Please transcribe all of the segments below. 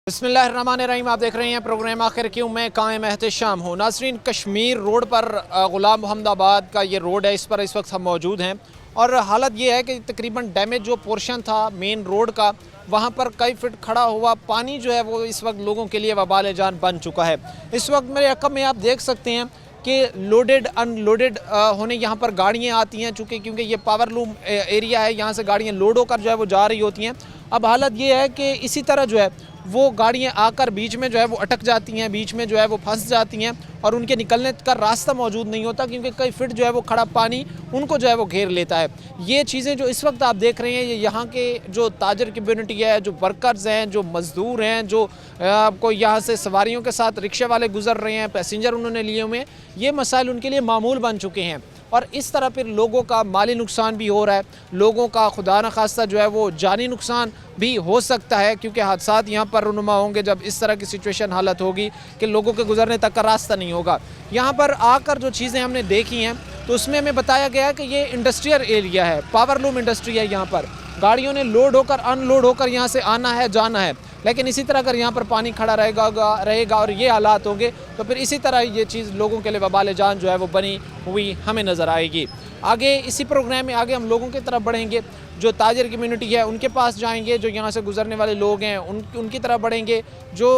बिस्मिल्लाहिर्रहमानिर्रहीम। आप देख रहे हैं प्रोग्राम आखिर क्यों, मैं कायम एहतशाम हूँ। नाज़रीन, कश्मीर रोड पर ग़ुलाम मोहम्मदाबाद का ये रोड है, इस पर इस वक्त हम मौजूद हैं और हालत ये है कि तकरीबन डैमेज जो पोर्शन था मेन रोड का, वहाँ पर कई फीट खड़ा हुआ पानी जो है वो इस वक्त लोगों के लिए वबाल जान बन चुका है। इस वक्त मेरे अकब में आप देख सकते हैं कि लोडेड अनलोडेड होने यहाँ पर गाड़ियाँ आती हैं, चूँकि क्योंकि ये पावर लूम एरिया है, यहाँ से गाड़ियाँ लोड होकर जो है वो जा रही होती हैं। अब हालत ये है कि इसी तरह जो है वो गाड़ियाँ आकर बीच में जो है वो अटक जाती हैं, बीच में जो है वो फंस जाती हैं और उनके निकलने का रास्ता मौजूद नहीं होता, क्योंकि कई फिट जो है वो खड़ा पानी उनको जो है वो घेर लेता है। ये चीज़ें जो इस वक्त आप देख रहे हैं, ये यहाँ के जो ताजर कम्युनिटी है, जो वर्कर्स हैं, जो मज़दूर हैं, जो आपको यहाँ से सवारियों के साथ रिक्शे वाले गुजर रहे हैं, पैसेंजर उन्होंने लिए हुए हैं, ये मसाइल उनके लिए मामूल बन चुके हैं। और इस तरह फिर लोगों का माली नुकसान भी हो रहा है, लोगों का खुदा न खास्ता जो है वो जानी नुकसान भी हो सकता है, क्योंकि हादसात यहाँ पर रुनुमा होंगे जब इस तरह की सिचुएशन हालत होगी कि लोगों के गुजरने तक का रास्ता नहीं होगा। यहाँ पर आकर जो चीज़ें हमने देखी हैं तो उसमें हमें बताया गया कि ये इंडस्ट्रियल एरिया है, पावर लूम इंडस्ट्री है। यहाँ पर गाड़ियों ने लोड होकर अनलोड होकर यहाँ से आना है, जाना है, लेकिन इसी तरह अगर यहाँ पर पानी खड़ा रहेगा और ये हालात होंगे तो फिर इसी तरह ये चीज़ लोगों के लिए वबाल जान जो है वो बनी हुई हमें नज़र आएगी। आगे इसी प्रोग्राम में आगे हम लोगों की तरफ बढ़ेंगे, जो ताजर कम्युनिटी है उनके पास जाएंगे, जो यहाँ से गुज़रने वाले लोग हैं उनकी तरफ बढ़ेंगे, जो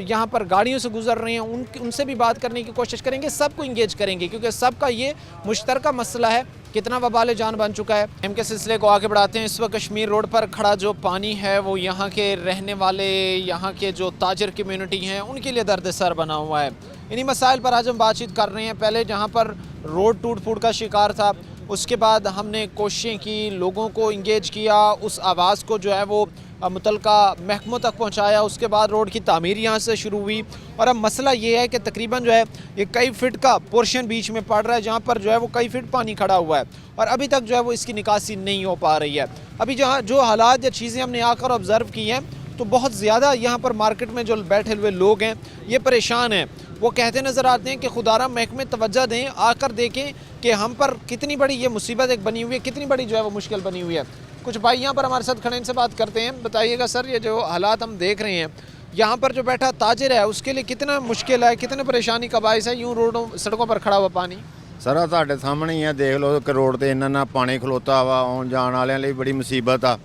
यहाँ पर गाड़ियों से गुज़र रहे हैं उनसे भी बात करने की कोशिश करेंगे, सबको इंगेज करेंगे, क्योंकि सबका ये मुश्तरका मसला है कितना वबाल जान बन चुका है। हम के सिलसिले को आगे बढ़ाते हैं। इस वक्त कश्मीर रोड पर खड़ा जो पानी है वो यहाँ के रहने वाले, यहाँ के जो ताजर कम्युनिटी हैं उनके लिए दर्द सर बना हुआ है। इन्हीं मसाइल पर आज हम बातचीत कर रहे हैं। पहले जहाँ पर रोड टूट फूट का शिकार था, उसके बाद हमने कोशिशें की, लोगों को इंगेज किया, उस आवाज़ को जो है वो मुतलका महकमों तक पहुंचाया। उसके बाद रोड की तामीर यहाँ से शुरू हुई और अब मसला ये है कि तकरीबन जो है ये कई फिट का पोर्शन बीच में पड़ रहा है, जहाँ पर जो है वो कई फिट पानी खड़ा हुआ है और अभी तक जो है वो इसकी निकासी नहीं हो पा रही है। अभी जहाँ जो हालात या चीज़ें हमने आकर ऑब्ज़र्व की हैं तो बहुत ज़्यादा यहाँ पर मार्केट में जो बैठे हुए लोग हैं ये परेशान हैं। वो कहते नज़र आते हैं कि खुदारा महकमे तवज्जो दें, आकर देखें कि हम पर कितनी बड़ी ये मुसीबत एक बनी हुई है, कितनी बड़ी जो है वो मुश्किल बनी हुई है। कुछ भाई यहाँ पर हमारे साथ खड़े, इनसे बात करते हैं। बताइएगा सर, ये जो हालात हम देख रहे हैं यहाँ पर जो बैठा ताजिर है उसके लिए कितना मुश्किल है, कितने परेशानी का बाइस है यूँ रोडों सड़कों पर खड़ा हुआ पानी? सर ਤੁਹਾਡੇ ਸਾਹਮਣੇ ਹੀ ਆ, ਦੇਖ ਲਓ ਕਿ ਰੋਡ ਤੇ ਇੰਨਾ ਪਾਣੀ ਖਲੋਤਾ ਵਾ, ਆਉਣ ਜਾਣ ਵਾਲਿਆਂ ਲਈ ਬੜੀ ਮੁਸੀਬਤ ਆ।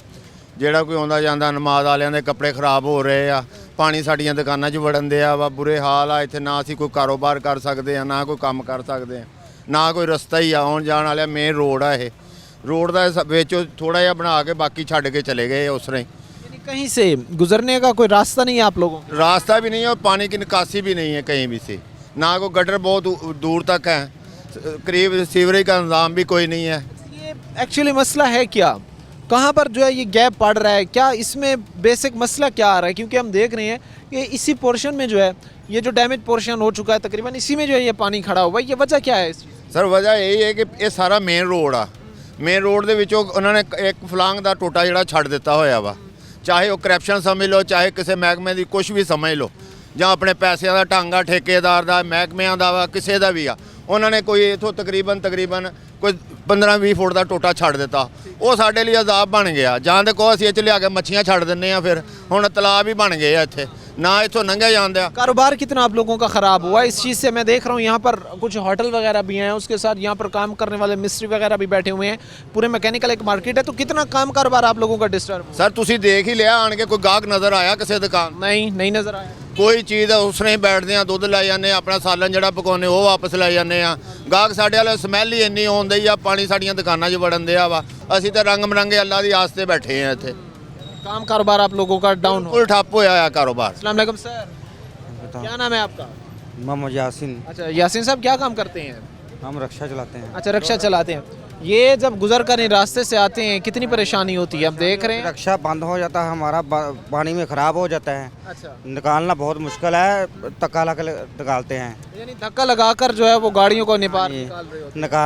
ਜਿਹੜਾ ਕੋਈ ਆਉਂਦਾ ਜਾਂਦਾ, ਨਮਾਜ਼ ਵਾਲਿਆਂ ਦੇ ਕੱਪੜੇ ਖਰਾਬ ਹੋ ਰਹੇ ਆ, ਪਾਣੀ ਸਾਡੀਆਂ ਦੁਕਾਨਾਂ 'ਚ ਵੜਨ ਦਿਆ ਵਾ, ਬੁਰੇ ਹਾਲ ਆ ਇੱਥੇ। ਨਾ ਅਸੀਂ ਕੋਈ ਕਾਰੋਬਾਰ ਕਰ ਸਕਦੇ ਆ, ਨਾ ਕੋਈ ਕੰਮ ਕਰ ਸਕਦੇ ਆ, ਨਾ ਕੋਈ ਰਸਤਾ ਹੀ ਆ ਆਉਣ ਜਾਣ ਵਾਲਿਆ। ਮੇਨ ਰੋਡ ਆ, ਇਹ रोड का ਵਿੱਚ थोड़ा ਜਿਹਾ बना के बाकी छड़ के चले गए उस तरह ही। कहीं से गुजरने का कोई रास्ता नहीं है आप लोगों को? रास्ता भी नहीं है और पानी की निकासी भी नहीं है कहीं भी से, ना कोई गटर बहुत दूर तक है, करीब सीवरेज का इंतजाम भी कोई नहीं है। ये एक्चुअली मसला है क्या, कहाँ पर जो है ये गैप पड़ रहा है, क्या इसमें बेसिक मसला क्या आ रहा है? क्योंकि हम देख रहे हैं कि इसी पोर्शन में जो है ये जो डैमेज पोर्शन हो चुका है तकरीबन, इसी में जो है ये पानी खड़ा हुआ है। ये वजह क्या है? सर वजह यही है कि ये सारा मेन रोड आ, मेन रोड ਦੇ ਵਿੱਚੋਂ ਉਹਨਾਂ ਨੇ ਇੱਕ ਫਲਾਂਗ ਦਾ ਟੋਟਾ ਜਿਹੜਾ ਛੱਡ ਦਿੱਤਾ ਹੋਇਆ ਵਾ। ਚਾਹੇ ਉਹ ਕਰਪਸ਼ਨ ਸਮਝ ਲਓ, ਚਾਹੇ ਕਿਸੇ ਮਹਿਕਮੇ ਦੀ ਕੁਝ ਵੀ ਸਮਝ ਲਓ, ਜਾਂ ਆਪਣੇ ਪੈਸਿਆਂ ਦਾ ਢੰਗਾ, ਠੇਕੇਦਾਰ ਦਾ, ਮਹਿਕਮਿਆਂ ਦਾ ਵਾ, ਕਿਸੇ ਦਾ ਵੀ ਆ। ਉਹਨਾਂ ਨੇ ਕੋਈ ਇਥੋਂ ਤਕਰੀਬਨ ਕੋਈ 15-20 ਫੁੱਟ ਦਾ ਟੋਟਾ ਛੱਡ ਦਿੱਤਾ। ਉਹ ਸਾਡੇ ਲਈ ਅਜ਼ਾਬ ਬਣ ਗਿਆ। ਜਾਂ ਤੇ ਕੋ ਅਸੀਂ ਇੱਥੇ ਲਿਆ ਕੇ ਮੱਛੀਆਂ ਛੱਡ ਦਿੰਨੇ ਆ, ਫਿਰ ਹੁਣ ਤਲਾਬ ਹੀ ਬਣ ਗਏ ਆ ਇੱਥੇ, ना इथों नंगे जाते हैं। कारोबार कितना आप लोगों का ख़राब हुआ इस चीज़ से? मैं देख रहा हूँ यहाँ पर कुछ होटल वगैरह भी हैं, उसके साथ यहाँ पर काम करने वाले मिस्त्री वगैरह भी बैठे हुए हैं, पूरे मैकेनिकल एक मार्केट है। तो कितना काम कारोबार आप लोगों का डिस्टर्ब? सर तुसी देख ही लिया आन के, कोई गाहक नज़र आया किसी दुकान? नहीं नज़र आया कोई चीज़। उसने ही बैठते हैं, दुध लै जाने, अपना सालन जड़ा पकाने वो वापस लै जाने। गाहक साढ़े वाले स्मैल ही इन्नी आउंदी आ, पानी साड़ियां दुकानां 'च वड़न दिया वा। असीं तो रंग बिरंगे अल्लाह दी आस ते बैठे हैं इत्थे। काम कारोबार आप लोगों का डाउन बिल्कुल ठप होया है कारोबार। अस्सलाम वालेकुम सर, क्या नाम है आपका? मोहम्मद यासीन। अच्छा यासीन साहब, क्या काम करते हैं? हम रक्षा चलाते हैं। अच्छा रिक्शा चलाते हैं। ये जब गुजर कर रास्ते से आते हैं कितनी परेशानी होती है? अब देख रहे हैं रक्षा बंद हो जाता है हमारा, पानी में ख़राब हो जाता है। अच्छा, निकालना बहुत मुश्किल है, धक्का लगा निकालते हैं, यानी धक्का लगाकर जो है वो गाड़ियों को निकाल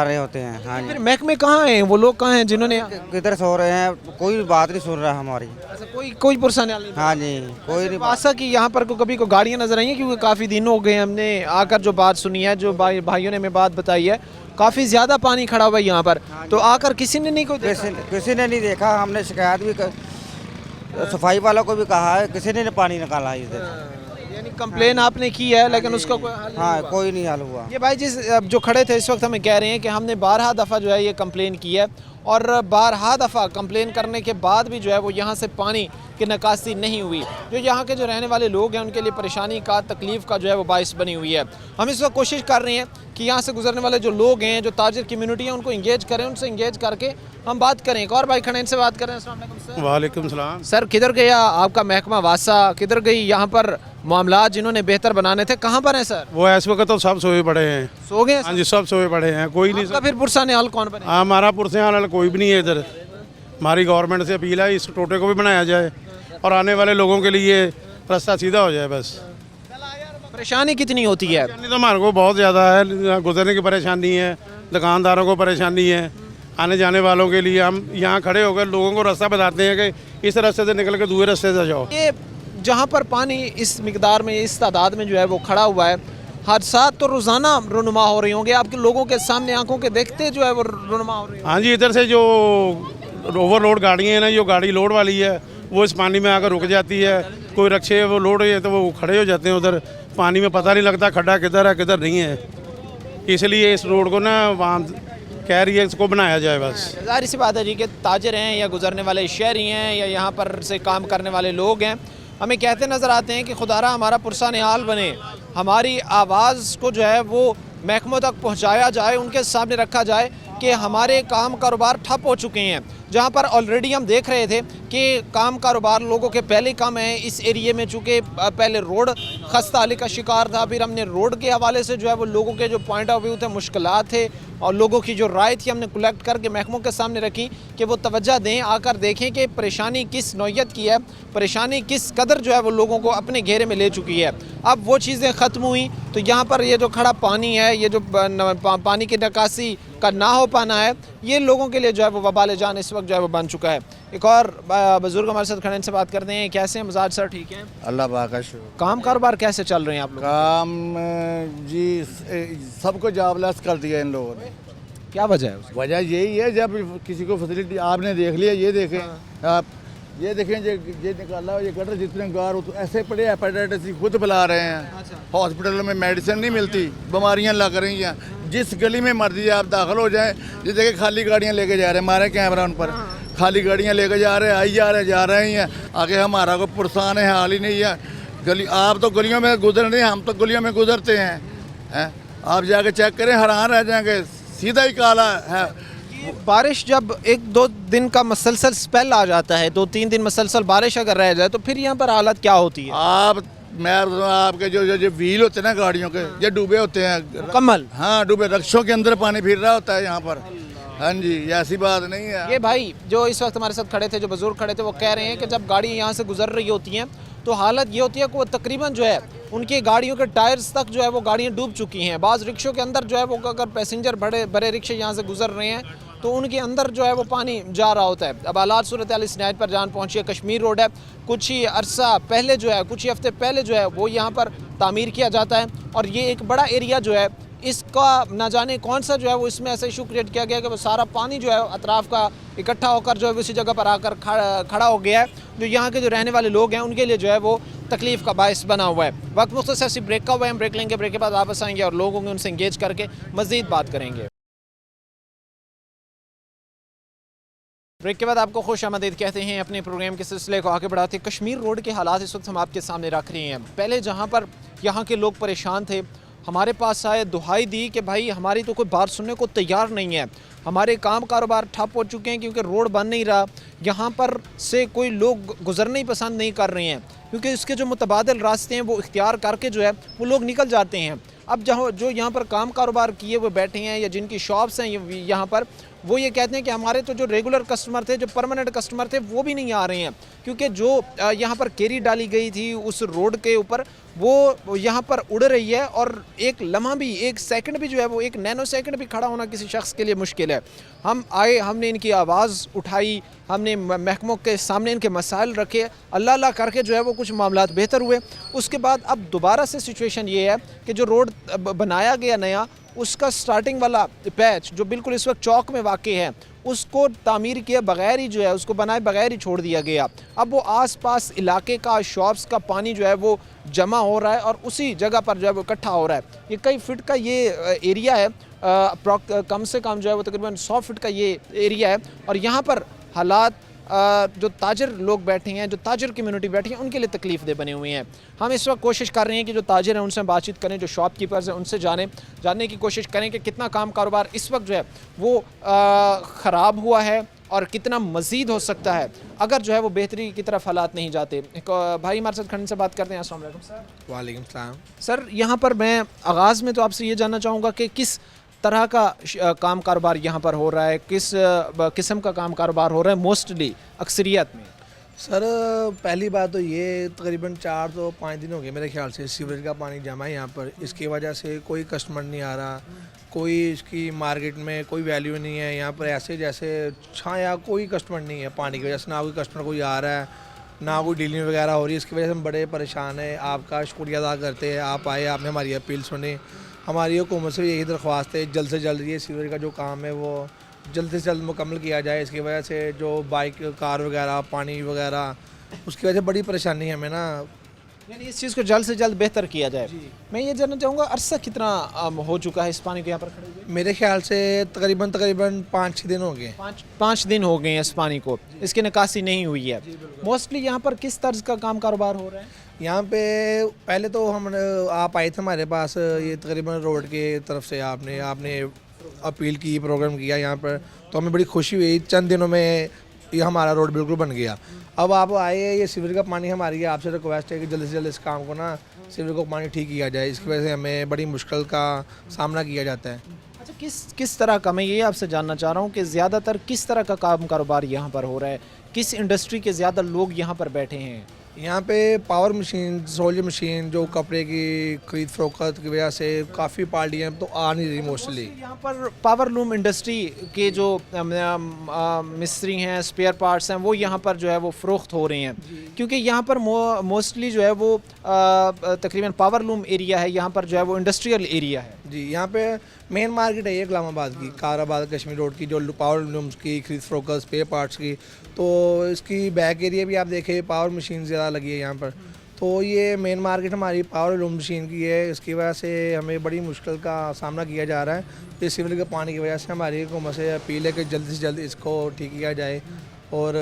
रहे होते हैं। हाँ जी। फिर महकमे कहाँ हैं, वो लोग कहाँ हैं जिन्होंने? किधर सो रहे हैं, कोई बात नहीं सुन रहा हमारी। अच्छा, कोई पुरसाने वाला नहीं? हाँ जी, कोई नहीं। ऐसा कि यहाँ पर कभी को गाड़ियाँ नजर आई हैं? क्योंकि काफ़ी दिन हो गए हमने आकर जो बात सुनी है, जो भाइयों ने हमें बात बताई है, काफ़ी ज़्यादा पानी खड़ा हुआ है यहाँ पर। तो आकर किसी ने नहीं कोई देखा? किसी ने नहीं देखा। हमने शिकायत भी सफाई वालों को भी कहा है, किसी ने पानी निकाला है इधर। यानी कंप्लेन आपने की है लेकिन उसका कोई हल नहीं हाँ, हुआ। कोई नहीं हल हुआ। ये भाई जिस जो खड़े थे इस वक्त हमें कह रहे हैं कि हमने 12 दफ़ा जो है ये कंप्लेन की है और 12 दफ़ा कंप्लेन करने के बाद भी जो है वो यहाँ से पानी की निकासी नहीं हुई, जो यहाँ के जो रहने वाले लोग हैं उनके लिए परेशानी का, तकलीफ़ का जो है वो बाइस बनी हुई है। हम इस वक्त कोशिश कर रहे हैं कि यहाँ से गुजरने वाले जो लोग हैं, जो ताजिर कम्युनिटी है, उनको इंगेज करें, उनसे इंगेज करके हम बात करें। एक और भाई खड़े, इनसे बात करें। अस्सलाम वालेकुम सर। वालेकुम सलाम। सर किधर गया आपका महकमा वासा, किधर गई यहाँ पर मामला जिन्होंने बेहतर बनाने थे, कहाँ पर हैं सर? वो इस वक्त तो सब सोए पड़े हैं। सो गए? हाँ जी, सब सोए पड़े हैं, कोई नहीं। आपका फिर पुरसाने हाल कौन बने? हमारा पुरसे वाला कोई भी नहीं है इधर। हमारी गवर्नमेंट से अपील है इस टोटे को भी बनाया जाए और आने वाले लोगों के लिए रास्ता सीधा हो जाए बस। परेशानी कितनी होती है? परेशानी तो हमारे को बहुत ज़्यादा है, गुजरने की परेशानी है, दुकानदारों को परेशानी है, आने जाने वालों के लिए। हम यहाँ खड़े होकर लोगों को रास्ता बताते हैं कि इस रास्ते से निकल के दूसरे रास्ते से जाओ। ये जहाँ पर पानी इस मिकदार में, इस तादाद में जो है वो खड़ा हुआ है, हादसात तो रोज़ाना रुनुमा हो रही होंगे आपके लोगों के सामने, आंखों के देखते जो है वो रुनुमा हो रही है। हाँ जी, इधर से जो ओवरलोड गाड़ियाँ हैं ना, जो गाड़ी लोड वाली है वो इस पानी में आकर रुक जाती है। कोई रक्शे वो लोड है तो वो खड़े हो जाते हैं उधर पानी में, पता नहीं लगता खड्डा किधर है किधर नहीं है। इसलिए इस रोड को ना वहाँ कह रही है इसको बनाया जाए बस। जाहिर सी बात है जी कि ताजिर हैं या गुजरने वाले शहरी हैं या यहाँ पर से काम करने वाले लोग हैं, हमें कहते नज़र आते हैं कि खुदारा हमारा पुरसान हाल बने, हमारी आवाज़ को जो है वो महकमों तक पहुँचाया जाए, उनके सामने रखा जाए कि हमारे काम कारोबार ठप हो चुके हैं। जहाँ पर ऑलरेडी हम देख रहे थे कि काम कारोबार लोगों के पहले कम है इस एरिए में, चूँकि पहले रोड खस्ता हाली का शिकार था, फिर हमने रोड के हवाले से जो है वो लोगों के जो पॉइंट ऑफ व्यू थे, मुश्किलात थे और लोगों की जो राय थी हमने कलेक्ट करके महकमों के सामने रखी कि वो तवज्जो दें, आकर देखें कि परेशानी किस नौयत की है, परेशानी किस कदर जो है वो लोगों को अपने घेरे में ले चुकी है। अब वो चीज़ें ख़त्म हुई तो यहाँ पर ये जो खड़ा पानी है, ये जो पानी की निकासी का ना हो पाना है, ये लोगों के लिए जो है वो वबाल जान इस वक्त जो है वो बन चुका है। एक और बुजुर्ग हमारे साथ खड़े, इनसे बात करते हैं। कैसे हैं मजाज सर? ठीक हैं, अल्लाह पाक का शुक्र। काम कारोबार कैसे चल रहे हैं आप लोग? काम जी सबको जॉबलेस कर दिया इन लोगों ने। क्या वजह है उसकी? वजह यही है, जब किसी को फैसिलिटी आपने देख लिया, ये देखें आप, ये देखें ये निकाला ये गटर जितने गार तो ऐसे पड़े हेपेटाइटिस खुद बुला रहे हैं। हॉस्पिटल में मेडिसिन नहीं मिलती, बीमारियां लग रही हैं। जिस गली में मर्जी आप दाखिल हो जाएं, ये देखें खाली गाड़ियां लेके जा रहे हैं, मारे कैमरा उन पर, खाली गाड़ियां लेके जा रहे हैं, आई जा रहे हैं। आगे हमारा कोई पुरसान है हाल ही नहीं है। गली आप तो गलियों में गुजर रहे हैं, हम तो गलियों में गुजरते हैं। आप जाके चेक करें, हैरान रह जाएंगे, सीधा ही काला है। बारिश जब 1-2 दिन का मसलसल स्पेल आ जाता है, 2-3 दिन मसलसल बारिश अगर रह जाए तो फिर यहाँ पर हालत क्या होती है? मैं आपके जो व्हील होते हैं ना गाड़ियों के, ये डूबे होते हैं मुकम्मल। हाँ, डूबे, रक्षों के अंदर पानी फिर रहा होता है यहाँ पर। हाँ जी, ऐसी बात नहीं है। ये भाई जो इस वक्त हमारे साथ खड़े थे, जो बुजुर्ग खड़े थे, वो कह रहे हैं कि जब गाड़ी यहाँ से गुजर रही होती हैं तो हालत ये होती है कि वो तकरीबन जो है उनकी गाड़ियों के टायर्स तक जो है वो गाड़ियाँ डूब चुकी हैं। बाज़ रिक्शों के अंदर जो है वो अगर पैसेंजर बड़े रिक्शे यहाँ से गुजर रहे हैं तो उनके अंदर जो है वो पानी जा रहा होता है। अब हालात सूरत हाल इस नहज पर जान पहुँची है। कश्मीर रोड है, कुछ ही अरसा पहले जो है, कुछ ही हफ्ते पहले जो है वो यहाँ पर तामीर किया जाता है और ये एक बड़ा एरिया जो है इसका ना जाने कौन सा जो है वो इसमें ऐसा इशू क्रिएट किया गया कि वो सारा पानी जो है अतराफ़ का इकट्ठा होकर जो है उसी जगह पर आकर खड़ा हो गया है, जो यहाँ के जो रहने वाले लोग हैं उनके लिए जो है वो तकलीफ़ का बायस बना हुआ है। वक्त मुख्तसर सी ब्रेक का हुआ है, हम ब्रेक लेंगे, ब्रेक के बाद वापस आएंगे और लोग होंगे उनसे इंगेज करके मज़ीद बात करेंगे। ब्रेक के बाद आपको खुश आमदीद कहते हैं अपने प्रोग्राम के सिलसिले को आगे बढ़ाते। कश्मीर रोड के हालात इस वक्त हम आपके सामने रख रहे हैं। पहले जहाँ पर यहाँ के लोग परेशान थे, हमारे पास आए, दुहाई दी कि भाई हमारी तो कोई बात सुनने को तैयार नहीं है, हमारे काम कारोबार ठप हो चुके हैं क्योंकि रोड बन नहीं रहा, यहाँ पर से कोई लोग गुजरना ही पसंद नहीं कर रहे हैं क्योंकि इसके जो मुतबादिल रास्ते हैं वो इख्तियार करके जो है वो लोग निकल जाते हैं। अब जहाँ जो यहाँ पर काम कारोबार किए हुए बैठे हैं या जिनकी शॉप्स हैं यहाँ पर, वो ये कहते हैं कि हमारे तो जो रेगुलर कस्टमर थे, जो परमानेंट कस्टमर थे, वो भी नहीं आ रहे हैं क्योंकि जो यहाँ पर केरी डाली गई थी उस रोड के ऊपर वो यहाँ पर उड़ रही है और एक लम्हा भी, एक सेकंड भी जो है वो, एक नैनो सेकंड भी खड़ा होना किसी शख्स के लिए मुश्किल है। हम आए, हमने इनकी आवाज़ उठाई, हमने महकमों के सामने इनके मसाइल रखे, अल्लाह करके जो है वो कुछ मामलात बेहतर हुए। उसके बाद अब दोबारा से सिचुएशन ये है कि जो रोड बनाया गया नया, उसका स्टार्टिंग वाला पैच जो बिल्कुल इस वक्त चौक में वाक़ है, उसको तामीर किए बगैर ही जो है, उसको बनाए बगैर ही छोड़ दिया गया। अब वो आसपास इलाके का, शॉप्स का पानी जो है वो जमा हो रहा है और उसी जगह पर जो है वो इकट्ठा हो रहा है। ये कई फीट का ये एरिया है, कम से कम जो है वो तकरीबन 100 फीट का ये एरिया है। और यहाँ पर हालात जो ताजर लोग बैठे हैं, जो ताजर कम्युनिटी बैठी है, उनके लिए तकलीफ दे बने हुए हैं। हम इस वक्त कोशिश कर रहे हैं कि जो ताजर हैं उनसे बातचीत करें, जो शॉपकीपर्स हैं उनसे जानने की कोशिश करें कि कितना काम कारोबार इस वक्त जो है वो ख़राब हुआ है और कितना मज़ीद हो सकता है अगर जो है वो बेहतरी की तरफ हालात नहीं जाते। एक भाई हमारे साथ खंड से बात करते हैं। अस्सलाम वालेकुम सर। वालेकुम सलाम। सर, यहाँ पर मैं आगाज़ में तो आपसे ये जानना चाहूँगा कि किस तरह का काम कारोबार यहाँ पर हो रहा है, किस किस्म का काम कारोबार हो रहा है मोस्टली, अक्सरियत में? सर पहली बात तो ये तकरीबन 4 तो 5 दिन हो गए मेरे ख्याल से सीवरेज का पानी जमा है यहाँ पर। इसकी वजह से कोई कस्टमर नहीं आ रहा, कोई इसकी मार्केट में कोई वैल्यू नहीं है। यहाँ पर ऐसे जैसे छाया कोई कस्टमर नहीं है पानी की वजह से, ना कोई कस्टमर कोई आ रहा है, ना कोई डीलिंग वगैरह हो रही है। इसकी वजह से हम बड़े परेशान हैं। आपका शुक्रिया अदा करते हैं, आप आए, आपने हमारी अपील सुनी। हमारी हुकूमत से यही दरख्वास्त है जल्द से जल्द ये सीवरेज का जो काम है वो जल्द से जल्द मुकम्मल किया जाए। इसकी वजह से जो बाइक, कार वगैरह, पानी वगैरह, उसकी वजह से बड़ी परेशानी है हमें ना। यानी इस चीज़ को जल्द से जल्द बेहतर किया जाए। मैं ये जानना चाहूँगा अरसा कितना हो चुका है इस पानी को यहाँ पर खड़े हुए? मेरे ख्याल से तकरीबन 5-6 दिन हो गए। पाँच दिन हो गए हैं इस पानी को, इसकी निकासी नहीं हुई है। मोस्टली यहाँ पर किस तर्ज का काम कारोबार हो रहा है? यहाँ पे पहले तो हम आप आए थे हमारे पास, ये तकरीबन रोड के तरफ से आपने अपील की, प्रोग्राम किया यहाँ पर, तो हमें बड़ी खुशी हुई। चंद दिनों में ये हमारा रोड बिल्कुल बन गया। अब आप आए, ये सीवरेज का पानी हमारी आपसे रिक्वेस्ट है कि जल्द से जल्द इस काम को ना सीवरेज को पानी ठीक किया जाए। इसकी वजह से हमें बड़ी मुश्किल का सामना किया जाता है। अच्छा, किस तरह का, मैं ये आपसे जानना चाह रहा हूँ कि ज़्यादातर किस तरह का काम कारोबार यहाँ पर हो रहा है, किस इंडस्ट्री के ज़्यादा लोग यहाँ पर बैठे हैं? यहाँ पे पावर मशीन, सोल्जर मशीन, जो कपड़े की खरीद फरोख्त की वजह से काफ़ी पार्टियाँ तो आ नहीं रही मोस्टली। यहाँ पर पावर लूम इंडस्ट्री के जो मिस्त्री हैं, स्पेयर पार्ट्स हैं, वो यहाँ पर जो है वो फ़रोख्त हो रहे हैं, क्योंकि यहाँ पर मोस्टली जो है वो तकरीबन पावर लूम एरिया है, यहाँ पर जो है वो इंडस्ट्रियल एरिया है। जी, यहाँ पे मेन मार्केट है ये गुलामाबाद की, काराबाद कश्मीर रोड की, जो पावर लूम्स की खरीद फरोख्त, स्पेयर पार्ट्स की। तो इसकी बैक एरिया भी आप देखें, पावर मशीन ज़्यादा लगी है यहाँ पर। तो ये मेन मार्केट हमारी पावर लूम मशीन की है। इसकी वजह से हमें बड़ी मुश्किल का सामना किया जा रहा है। इस सीवरेज के पानी की वजह से हमारी हुकूमत से अपील है कि जल्द से जल्द इसको ठीक किया जाए। और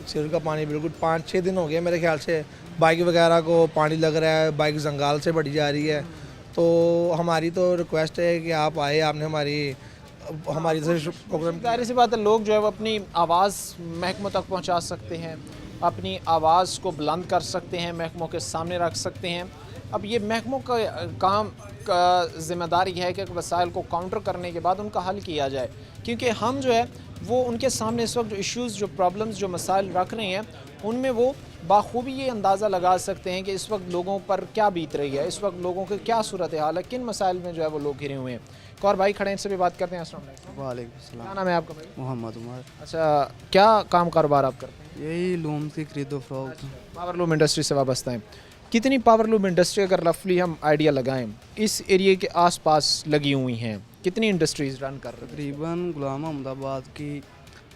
सीवरेज का पानी बिल्कुल 5-6 दिन हो गए मेरे ख्याल से, बाइक वगैरह को पानी लग रहा है, बाइक जंगाल से बढ़ी जा रही है। तो हमारी तो रिक्वेस्ट है कि आप आए, आपने हमारी प्रोग्राम। जाहिर सी बात है, लोग जो है वो अपनी आवाज़ महकमों तक पहुंचा सकते हैं, अपनी आवाज़ को बुलंद कर सकते हैं, महकमों के सामने रख सकते हैं। अब ये महकमों का काम का ज़िम्मेदारी है कि वसाइल को काउंटर करने के बाद उनका हल किया जाए, क्योंकि हम जो है वो उनके सामने इस वक्त जो इश्यूज़, जो प्रॉब्लम्स, जो मसाइल रख रहे हैं, उनमें वो बाखूबी ये अंदाज़ा लगा सकते हैं कि इस वक्त लोगों पर क्या बीत रही है, इस वक्त लोगों की क्या सूरत हाल है, किन मसाइल में जो है वो लोग घिरे हुए हैं। एक और भाई खड़े हैं, इनसे भी बात करते हैं। अस्सलाम वालेकुम। वालेकुम सलाम। क्या नाम है आपका भाई? मोहम्मद उमर। अच्छा, क्या काम कारोबार आप करते हैं? यही लूम की खरीदो फरोख्त। पावर लूम इंडस्ट्री से वाबस्ता हैं। कितनी पावर लूम इंडस्ट्री, अगर रफली हम आइडिया लगाएं, इस एरिया के आसपास लगी हुई हैं, कितनी इंडस्ट्रीज रन कर रही हैं? तकरीबन गुलाम अहमदाबाद की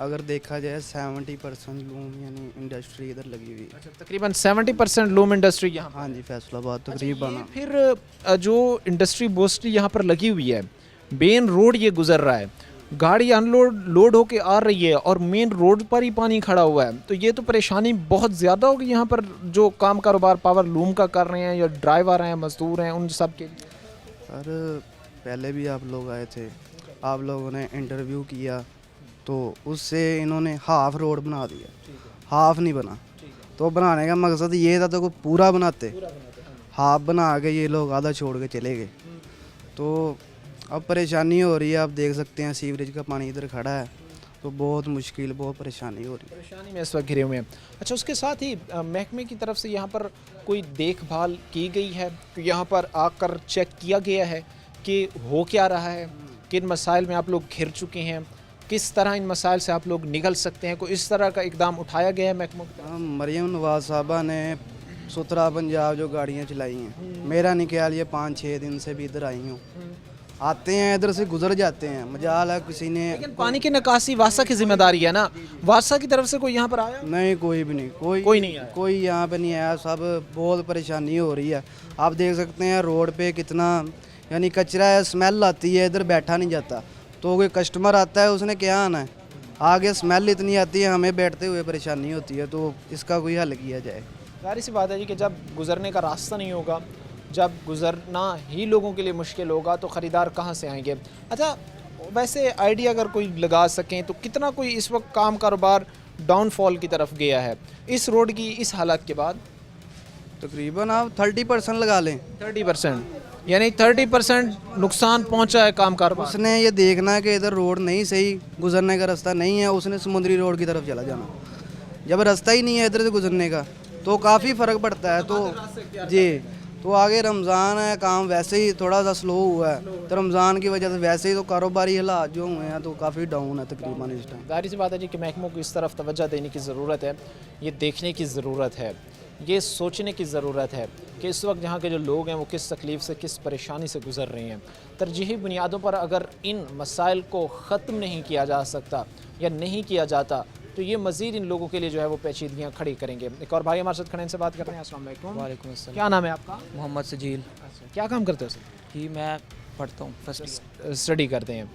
अगर देखा जाए 70% लूम यानी इंडस्ट्री इधर लगी हुई है। अच्छा, तकरीबन 70% लूम इंडस्ट्री यहाँ। हाँ जी, फैसलाबाद अच्छा, तकरीबन। ये फिर जो इंडस्ट्री मोस्टली यहाँ पर लगी हुई है, मेन रोड ये गुजर रहा है, गाड़ी लोड होके आ रही है और मेन रोड पर ही पानी खड़ा हुआ है, तो ये तो परेशानी बहुत ज़्यादा होगी यहाँ पर जो काम कारोबार पावर लूम का कर रहे हैं, या ड्राइवर हैं, मजदूर हैं, उन सब के लिए। सर पहले भी आप लोग आए थे, आप लोगों ने इंटरव्यू किया, तो उससे इन्होंने हाफ रोड बना दिया, हाफ नहीं बना। तो बनाने का मकसद ये था तो को पूरा बनाते, हाफ बना के ये लोग आधा छोड़ के चले गए। तो अब परेशानी हो रही है, आप देख सकते हैं सीवरेज का पानी इधर खड़ा है, तो बहुत मुश्किल, बहुत परेशानी हो रही है। परेशानी में इस वक्त घिरे हुए हैं। अच्छा, उसके साथ ही महकमे की तरफ से यहाँ पर कोई देखभाल की गई है, यहाँ पर आकर चेक किया गया है कि हो क्या रहा है, किन मसाइल में आप लोग घिर चुके हैं, किस तरह इन मसाइल से आप लोग निकल सकते हैं, कोई इस तरह का इकदाम उठाया गया है महकमों की तरफ? मरियम नवाज साहबा ने सुथरा पंजाब जो गाड़ियाँ चलाई हैं, मेरा नहीं ख्याल ये 5-6 दिन से भी इधर आई हूँ। आते हैं इधर से गुजर जाते हैं, मजाल है किसी ने। लेकिन पानी की निकासी वासा की जिम्मेदारी है ना, वासा की तरफ से कोई यहाँ पर आया? नहीं, कोई भी नहीं, कोई नहीं आया। कोई यहाँ पे नहीं आया। सब बहुत परेशानी हो रही है। आप देख सकते हैं रोड पे कितना यानी कचरा है, स्मेल आती है, इधर बैठा नहीं जाता। तो कोई कस्टमर आता है उसने क्या आना है, आगे स्मेल इतनी आती है, हमें बैठते हुए परेशानी होती है। तो इसका कोई हल किया जाए। जाहिर सी बात है जी कि जब गुजरने का रास्ता नहीं होगा, जब गुजरना ही लोगों के लिए मुश्किल होगा तो ख़रीदार कहाँ से आएंगे? अच्छा, वैसे आइडिया अगर कोई लगा सकें तो कितना कोई इस वक्त काम कारोबार डाउनफॉल की तरफ गया है इस रोड की इस हालत के बाद? तकरीबन आप 30% लगा लें। 30%, यानी 30% नुकसान पहुंचा है काम कारोबार। उसने ये देखना है कि इधर रोड नहीं सही, गुजरने का रास्ता नहीं है, उसने समुद्री रोड की तरफ चला जाना। जब रास्ता ही नहीं है इधर से गुजरने का तो काफ़ी फ़र्क पड़ता है। तो जी, तो आगे रमज़ान है, काम वैसे ही थोड़ा सा स्लो हुआ है, तो रमज़ान की वजह से वैसे ही तो कारोबारी हालात जो हुए हैं तो काफ़ी डाउन है तकरीबन इस टाइम। जाहिर सी बात है जी कि महकमों को इस तरफ तवज्जो देने की ज़रूरत है, ये देखने की ज़रूरत है, ये सोचने की ज़रूरत है कि इस वक्त यहाँ के जो लोग हैं वो किस तकलीफ़ से, किस परेशानी से गुजर रहे हैं। तरजीही बुनियादों पर अगर इन मसाइल को ख़त्म नहीं किया जा सकता या नहीं किया जाता तो ये मज़ीद इन लोगों के लिए जो है वो पेचीदगियाँ खड़ी करेंगे। एक और भाई हमारे साथ खड़े, इनसे बात करते हैं। अस्सलाम वालेकुम। वालेकुम अस्सलाम। क्या नाम है आपका? मोहम्मद सजील। अच्छा, क्या काम करते हो सर? जी मैं पढ़ता हूँ, फर्स्ट स्टडी करते हैं।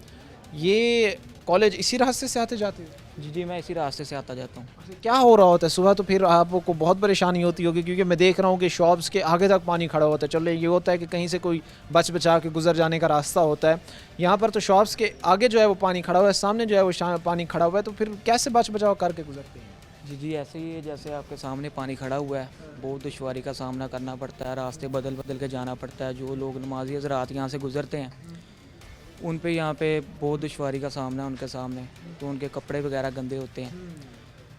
ये कॉलेज इसी रास्ते से आते जाते हैं? जी मैं इसी रास्ते से आता जाता हूँ। क्या हो रहा होता है सुबह? तो फिर आपको बहुत परेशानी होती होगी क्योंकि मैं देख रहा हूँ कि शॉप्स के आगे तक पानी खड़ा होता है। चलो ये होता है कि कहीं से कोई बच बचा के गुजर जाने का रास्ता होता है, यहाँ पर तो शॉप्स के आगे जो है वो पानी खड़ा हुआ है, सामने जो है वो पानी खड़ा हुआ है, तो फिर कैसे बच बचाव करके गुजरते हैं? जी ऐसे ही है जैसे आपके सामने पानी खड़ा हुआ है, बहुत दुश्वारी का सामना करना पड़ता है, रास्ते बदल बदल के जाना पड़ता है। जो लोग नमाजी हज़रात यहाँ से गुजरते हैं उन पे यहाँ पे बहुत दुश्वारी का सामना है उनके सामने, तो उनके कपड़े वगैरह गंदे होते हैं,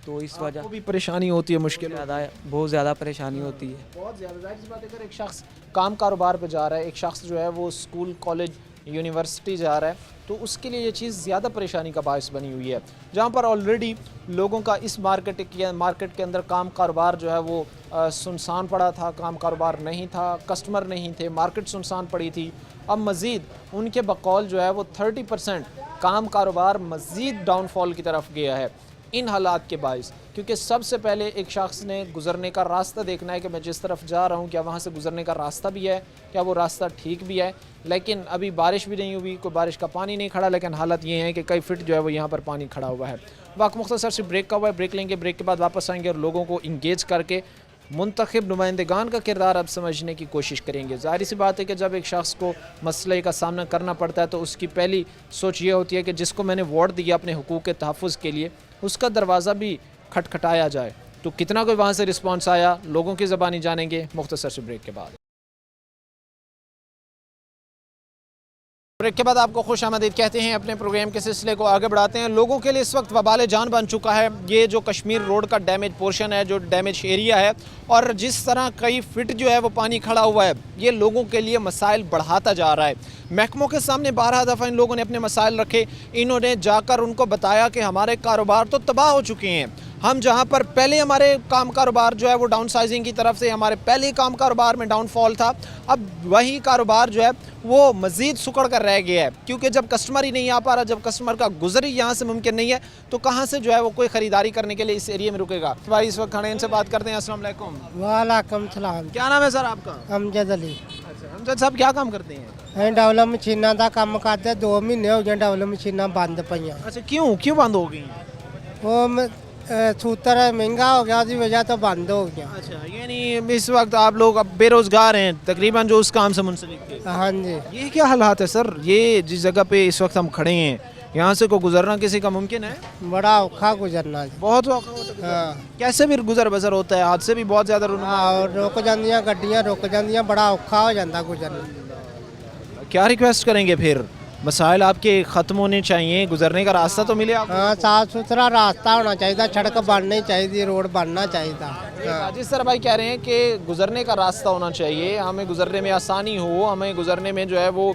तो इस वजह को भी परेशानी होती है, मुश्किल बहुत ज़्यादा परेशानी होती है। बहुत ज़्यादा। जाहिर सी बात है, अगर एक शख्स काम कारोबार पे जा रहा है, एक शख्स जो है वो स्कूल कॉलेज यूनिवर्सिटी जा रहा है, तो उसके लिए ये चीज़ ज़्यादा परेशानी का बायस बनी हुई है। जहाँ पर ऑलरेडी लोगों का इस मार्केट के अंदर काम कारोबार जो है वो सुनसान पड़ा था, काम कारोबार नहीं था, कस्टमर नहीं थे, मार्केट सुनसान पड़ी थी। अब मज़ीद उनके बकौल जो है वो 30% काम कारोबार मज़ीद डाउनफॉल की तरफ गया है इन हालात के बायस। क्योंकि सबसे पहले एक शख्स ने गुज़रने का रास्ता देखना है कि मैं जिस तरफ जा रहा हूँ क्या वहाँ से गुज़रने का रास्ता भी है, क्या वो रास्ता ठीक भी है। लेकिन अभी बारिश भी नहीं हुई, कोई बारिश का पानी नहीं खड़ा, लेकिन हालत ये है कि कई फिट जो है वो यहाँ पर पानी खड़ा हुआ है। वक्त मुख्तसर से ब्रेक का हुआ है, ब्रेक लेंगे, ब्रेक के बाद वापस आएंगे और लोगों को इंगेज करके मुंतखब नुमाइंदगान का किरदार अब समझने की कोशिश करेंगे। ज़ाहिर सी बात है कि जब एक शख्स को मसले का सामना करना पड़ता है तो उसकी पहली सोच ये होती है कि जिसको मैंने वोट दिया अपने हुकूक के तहफ़्फ़ुज़ के लिए, उसका दरवाज़ा भी खटखटाया जाए। तो कितना कोई वहाँ से रिस्पॉन्स आया, लोगों की ज़बानी जानेंगे मुख्तसर से ब्रेक के बाद। ब्रेक के बाद आपको खुश आमदीद कहते हैं। अपने प्रोग्राम के सिलसिले को आगे बढ़ाते हैं। लोगों के लिए इस वक्त वबाल जान बन चुका है ये जो कश्मीर रोड का डैमेज पोर्शन है, जो डैमेज एरिया है, और जिस तरह कई फिट जो है वो पानी खड़ा हुआ है, ये लोगों के लिए मसाइल बढ़ाता जा रहा है। महकमों के सामने 12 दफ़ा इन लोगों ने अपने मसाइल रखे, इन्होंने जाकर उनको बताया कि हमारे कारोबार तो तबाह हो चुके हैं। हम जहाँ पर पहले हमारे काम कारोबार जो है वो डाउन साइजिंग की तरफ से हमारे पहले काम कारोबार में डाउनफॉल था, अब वही कारोबार जो है वो मज़ीद सुकड़ कर रह गया है। क्योंकि जब कस्टमर ही नहीं आ पा रहा, जब कस्टमर का गुजर ही यहाँ से मुमकिन नहीं है, तो कहाँ से जो है वो कोई ख़रीदारी करने के लिए इस एरिया में रुकेगा। भाई इस वक्त खड़े, इनसे बात करते हैं। अस्सलाम वालेकुम। वालेकुम सलाम। क्या नाम है सर आपका? अमजद अली। अच्छा, अमजद साहब क्या काम करते हैं? ਅਸੀਂ ਡਬਲ ਮਸ਼ੀਨਾਂ ਦਾ ਕੰਮ ਕਰਦੇ 2 ਮਹੀਨੇ ਹੋ ਗਏ ਡਬਲ ਮਸ਼ੀਨਾਂ ਬੰਦ ਪਈਆਂ। अच्छा, क्यों बंद हो गई? ਉਹ सूतर महंगा हो गया, उसकी वजह तो बंद हो गया। अच्छा, यानी इस वक्त आप लोग अब बेरोज़गार हैं तकरीबन जो उस काम से मुंसलिक थे। हाँ जी। ये क्या हालात है सर? ये जिस जगह पे इस वक्त हम खड़े हैं, यहाँ से को गुजरना किसी का मुमकिन है? बड़ा औखा गुजरना जी। बहुत औखा होता है। हाँ कैसे भी गुजर बसर होता है? हादसे भी बहुत ज़्यादा और रुक जांदियां गड्डियां, रुक जांदियां, बड़ा औखा हो जाता गुजरना। क्या रिक्वेस्ट करेंगे फिर? मसाइल आपके ख़त्म होने चाहिए, गुजरने का रास्ता तो मिले आपको। हाँ, साफ सुथरा रास्ता होना चाहिए, सड़क बननी चाहिए, रोड बनना चाहिए। हाँ। जिस तरह भाई कह रहे हैं कि गुजरने का रास्ता होना चाहिए, हमें गुजरने में आसानी हो, हमें गुजरने में जो है वो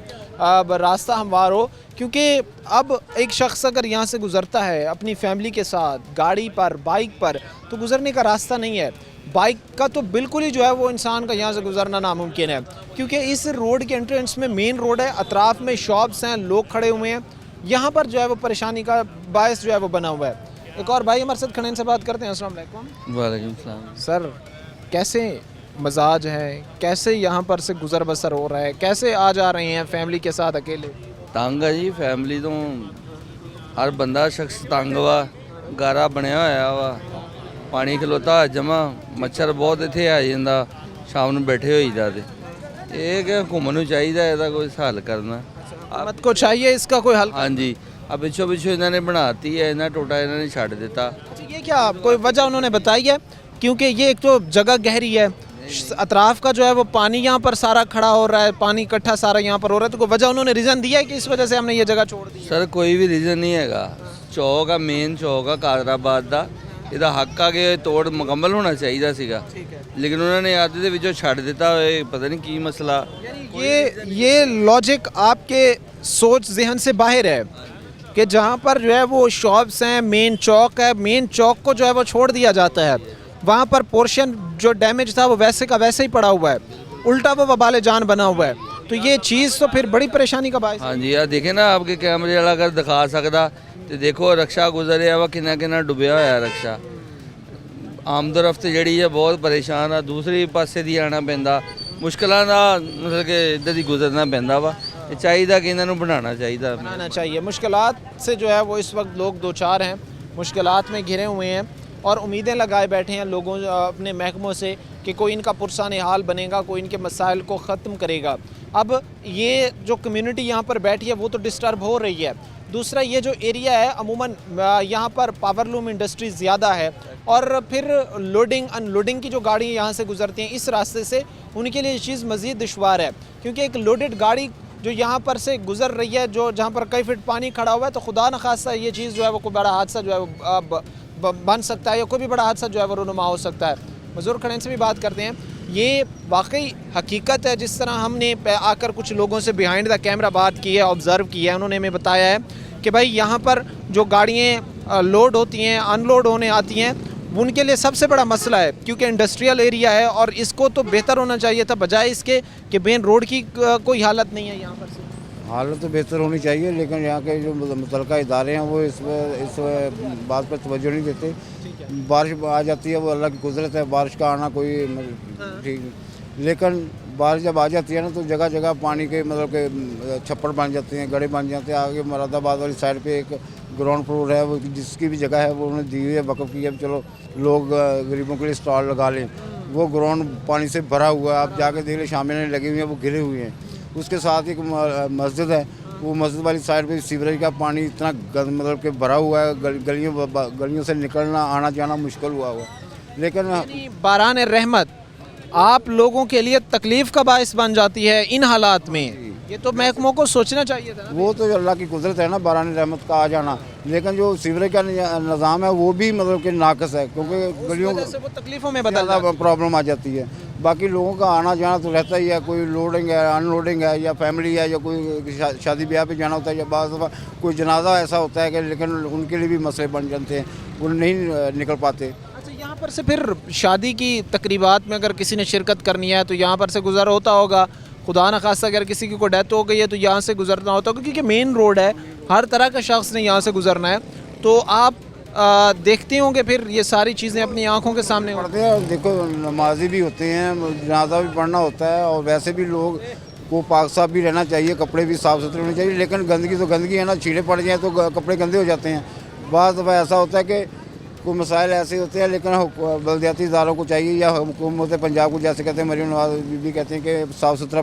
रास्ता हमवार हो। क्योंकि अब एक शख्स अगर यहाँ से गुजरता है अपनी फैमिली के साथ गाड़ी पर, बाइक पर, तो गुजरने का रास्ता नहीं है। बाइक का तो बिल्कुल ही जो है वो इंसान का यहाँ से गुजरना नामुमकिन है, क्योंकि इस रोड के एंट्रेंस में मेन रोड है, अतराफ में शॉप्स हैं, लोग खड़े हुए हैं, यहाँ पर जो है वो परेशानी का बायस जो है वो बना हुआ है। एक और भाई हमारे साथ खड़े, इनसे बात करते हैं। अस्सलाम वालेकुम। वालेकुम सलाम। सर कैसे मजाज है, कैसे यहाँ पर से गुजर बसर हो रहा है, कैसे आ जा रहे हैं फैमिली के साथ अकेले? तंग है जी फैमिली तो, हर बंदा शख्स तंग वा, गारा बनया होया वा, पानी खलोता जमा, मच्छर बहुत इत्थे आ जांदा, शाम ਨੂੰ बैठे होईदा ते ਇਹ ਕਿ ਘੁੰਮਣ ਨੂੰ ਚਾਹੀਦਾ ਇਹਦਾ ਕੋਈ ਹੱਲ करना। मत को चाहिए इसका कोई हल? हाँ जी, अब पिछो पिछो इन्होंने बनाती है, इन्हें टोटा इन्होंने छड़ देता। ये क्या कोई वजह उन्होंने बताई है? क्योंकि ये एक तो जगह गहरी है, अतराफ का जो है वो पानी यहाँ पर सारा खड़ा हो रहा है, पानी इकट्ठा सारा यहाँ पर हो रहा है, तो कोई वजह उन्होंने रीज़न दिया है कि इस वजह से हमने ये जगह छोड़ दी? सर कोई भी रीज़न नहीं हैगा, चौक आ मेन चौक आ कादराबाद का, ਇਹਦਾ ਹੱਕ ਆ ਕਿ ਤੋੜ ਮੁਕੰਮਲ ਹੋਣਾ ਚਾਹੀਦਾ ਸੀਗਾ, लेकिन उन्होंने आधे ਦੇ ਵਿੱਚੋਂ ਛੱਡ ਦਿੱਤਾ ਹੋਏ, पता नहीं की मसला। ये लॉजिक आपके सोच जहन से बाहर है कि जहाँ पर जो है वो शॉप्स हैं, मेन चौक है, मेन चौक को जो है वो छोड़ दिया जाता है, वहाँ पर पोर्शन जो डैमेज था वो वैसे का वैसे ही पड़ा हुआ है, उल्टा वो वबाल जान बना हुआ है, तो ये चीज़ तो फिर बड़ी परेशानी का बायस। हाँ जी, यार देखे ना आपके कैमरे वाला अगर दिखा सकता तो देखो रक्षा गुजरिया वा किन्ना किन्ना डुबिया होया रक्षा। आमद रफ्त जी है बहुत परेशान आ, दूसरी पासे दी आना पैंदा, मुश्किलों का मतलब कि इधर ही गुजरना पैंदा वा, चाहिए कि इन्हों बनाना चाहिए। मुश्किलात से जो है वो इस वक्त लोग दो चार हैं, मुश्किलात में घिरे हुए हैं और उम्मीदें लगाए बैठे हैं लोगों अपने महकमों से कि कोई इनका पुरसान हाल बनेगा, कोई इनके मसाइल को ख़त्म करेगा। अब ये जो कम्युनिटी यहाँ पर बैठी है वो तो डिस्टर्ब हो रही है, दूसरा ये जो एरिया है अमूमन यहाँ पर पावरलूम इंडस्ट्री ज़्यादा है और फिर लोडिंग अनलोडिंग की जो गाड़ी यहाँ से गुजरती हैं इस रास्ते से, उनके लिए ये चीज़ मज़ीद दुश्वार है, क्योंकि एक लोडेड गाड़ी जो यहाँ पर से गुजर रही है, जो जहाँ पर कई फीट पानी खड़ा हुआ है, तो खुदा न खासा ये चीज़ जो है वो कोई बड़ा हादसा जो है वो बन सकता है या कोई भी बड़ा हादसा जो है वो रुनुमा हो सकता है। बुजुर्ग खड़े से भी बात करते हैं, ये वाकई हकीकत है जिस तरह हमने आकर कुछ लोगों से बिहाइंड द कैमरा बात की है, ऑब्ज़र्व किया है, उन्होंने हमें बताया है कि भाई यहाँ पर जो गाड़ियाँ लोड होती हैं, अनलोड होने आती हैं, उनके लिए सबसे बड़ा मसला है, क्योंकि इंडस्ट्रियल एरिया है और इसको तो बेहतर होना चाहिए था, बजाय इसके कि मेन रोड की कोई हालत नहीं है यहाँ पर से। हालत तो बेहतर होनी चाहिए, लेकिन यहाँ के जो मुतलका इदारे हैं वो इस बात पर तवज्जो नहीं देते। बारिश आ जाती है वो अल्लाह की कुदरत है, बारिश का आना कोई ठीक, लेकिन बारिश जब आ जाती है ना तो जगह जगह पानी के मतलब के छप्पड़ बन जाते हैं, गड्ढे बन जाते हैं। आगे मुरादाबाद वाली साइड पे एक ग्राउंड फ्लोर है, वो जिसकी भी जगह है वो उन्होंने दी हुई है, वक़्फ़ की है, चलो लोग गरीबों के लिए स्टॉल लगा लें। वो ग्राउंड पानी से भरा हुआ है, आप जाके देख लें, शामियाने लगी हुई हैं, वो घिरे हुए हैं। उसके साथ एक मस्जिद है, वो मस्जिद वाली साइड पे सीवरेज का पानी इतना मतलब कि भरा हुआ है, गलियों से निकलना आना जाना मुश्किल हुआ है। लेकिन बारान रहमत आप लोगों के लिए तकलीफ़ का बायस बन जाती है इन हालात में, ये तो महकमों को सोचना चाहिए था। वो तो अल्लाह की कुदरत है ना बारान रहमत का आ जाना, लेकिन जो सीवरेज का निज़ाम है वो भी मतलब कि नाकस है, क्योंकि गलियों से वो तकलीफ़ों में बदल प्रॉब्लम आ जाती है। बाकी लोगों का आना जाना तो रहता ही है, कोई लोडिंग है, अनलोडिंग है, या फैमिली है, या कोई शादी ब्याह पे जाना होता है, या बाज़ दफ़ा कोई जनाजा ऐसा होता है कि लेकिन उनके लिए भी मसले बन जाते हैं, वो नहीं निकल पाते। यहाँ पर से फिर शादी की तकरीबात में अगर किसी ने शिरकत करनी है तो यहाँ पर से गुजर होता होगा, खुदा न खास्ता अगर किसी की कोई डेथ हो गई है तो यहाँ से गुजरना होता होगा, क्योंकि मेन रोड है, हर तरह का शख्स ने यहाँ से गुजरना है। तो आप देखते होंगे फिर ये सारी चीज़ें अपनी आंखों के सामने पढ़ते हैं। देखो नमाजी भी होते हैं, जनाजा भी पढ़ना होता है, और वैसे भी लोग को पाक साफ भी रहना चाहिए, कपड़े भी साफ़ सुथरे होने चाहिए, लेकिन गंदगी तो गंदगी है ना, छींटे पड़ जाएँ तो कपड़े गंदे हो जाते हैं। बाज़ दफ़ा ऐसा होता है कि कोई मसाइल ऐसे होते हैं, लेकिन बल्दियाती इदारों को चाहिए या हुकूमत पंजाब को, जैसे कहते हैं मरीम नवाज बीबी कहते हैं कि साफ़ सुथरा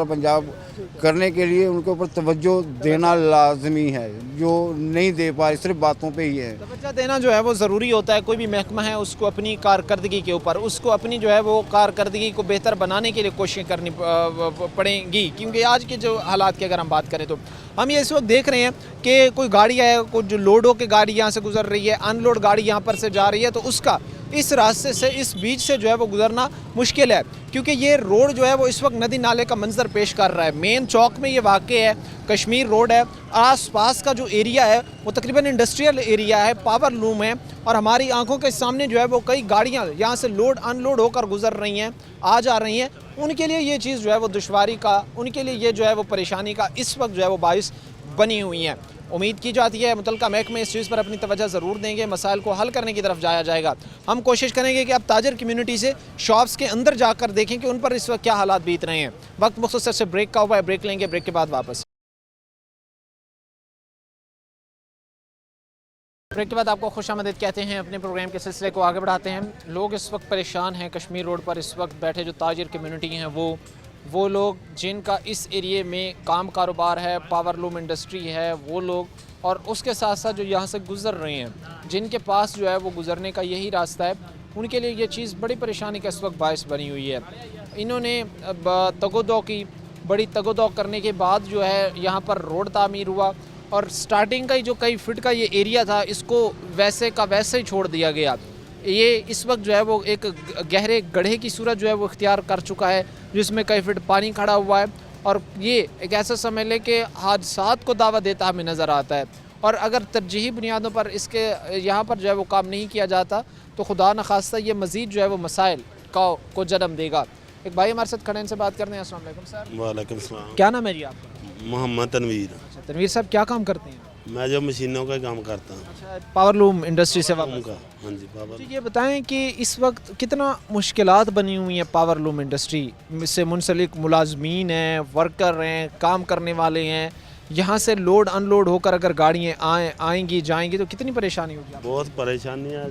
पंजाब करने के लिए उनके ऊपर तवज्जो देना लाजमी है, जो नहीं दे पा रही, सिर्फ बातों पे ही है। तवज्जो देना जो है वो ज़रूरी होता है, कोई भी महकमा है उसको अपनी कारकर्दगी के ऊपर, उसको अपनी जो है वो कारकर्दगी को बेहतर बनाने के लिए कोशिश करनी पड़ेंगी, क्योंकि आज के जो हालात की अगर हम बात करें तो हम ये इस वक्त देख रहे हैं कि कोई गाड़ी है, कुछ जो लोड हो के गाड़ी यहाँ से गुजर रही है, अनलोड गाड़ी यहाँ पर से जा रही है, तो उसका इस रास्ते से, इस बीच से जो है वो गुजरना मुश्किल है, क्योंकि ये रोड जो है वो इस वक्त नदी नाले का मंजर पेश कर रहा है। मेन चौक में ये वाक़ है, कश्मीर रोड है, आसपास का जो एरिया है वो तकरीबन इंडस्ट्रियल एरिया है, पावर लूम है, और हमारी आंखों के सामने जो है वो कई गाड़ियाँ यहाँ से लोड अनलोड होकर गुजर रही हैं, आ जा रही हैं। उनके लिए ये चीज़ जो है वो दुश्वारी का, उनके लिए ये जो है वो परेशानी का इस वक्त जो है वो बाइस बनी हुई है। उम्मीद की जाती है मुतल्लिका महकमे इस चीज़ पर अपनी तवज्जो ज़रूर देंगे, मसाइल को हल करने की तरफ जाया जाएगा। हम कोशिश करेंगे कि अब ताजर कम्युनिटी से शॉप्स के अंदर जाकर देखें कि उन पर इस वक्त क्या हालात बीत रहे हैं। वक्त मुख्तसर से ब्रेक का हुआ है, ब्रेक लेंगे, ब्रेक के बाद वापस। ब्रेक के बाद आपको खुशामदीद कहते हैं, अपने प्रोग्राम के सिलसिले को आगे बढ़ाते हैं। लोग इस वक्त परेशान हैं कश्मीर रोड पर इस वक्त बैठे जो ताजिर कम्युनिटी हैं, वो लोग जिनका इस एरिए में काम कारोबार है, पावर लूम इंडस्ट्री है, वो लोग, और उसके साथ साथ जो यहाँ से गुज़र रहे हैं, जिनके पास जो है वो गुज़रने का यही रास्ता है, उनके लिए ये चीज़ बड़ी परेशानी का इस वक्त बायस बनी हुई है। इन्होंने तगोदो की, बड़ी तगोदो करने के बाद जो है यहाँ पर रोड तामीर हुआ, और स्टार्टिंग का ही जो कई फिट का ये एरिया था इसको वैसे का वैसे ही छोड़ दिया गया। ये इस वक्त जो है वो एक गहरे गड्ढे की सूरत जो है वो इख्तियार कर चुका है, जिसमें कई फिट पानी खड़ा हुआ है, और ये एक ऐसा समझ लें कि हादसात को दावा देता हमें नज़र आता है। और अगर तरजीही बुनियादों पर इसके यहाँ पर जो है वो काम नहीं किया जाता तो खुदा न खास्ता ये मज़ीद जो है वो मसाइल को जन्म देगा। एक भाई हमारे साथ खड़े, इनसे बात करते हैं। अस्सलाम वालेकुम सर। वालेकुम सलाम। क्या नाम है जी आपका? मोहम्मद तनवीर। अच्छा तनवीर साहब, क्या काम करते हैं? मैं जो मशीनों का काम करता हूँ। अच्छा, पावर लूम इंडस्ट्री से वापस? का, हाँ जी, पावर। तो ये बताएं कि इस वक्त कितना मुश्किलात बनी हुई हैं पावर लूम इंडस्ट्री से मुंसलिक मुलाजमीन हैं, वर्कर हैं, काम करने वाले हैं, यहाँ से लोड अनलोड होकर अगर गाड़ियाँ आएंगी जाएंगी तो कितनी परेशानी होगी? बहुत परेशानी है।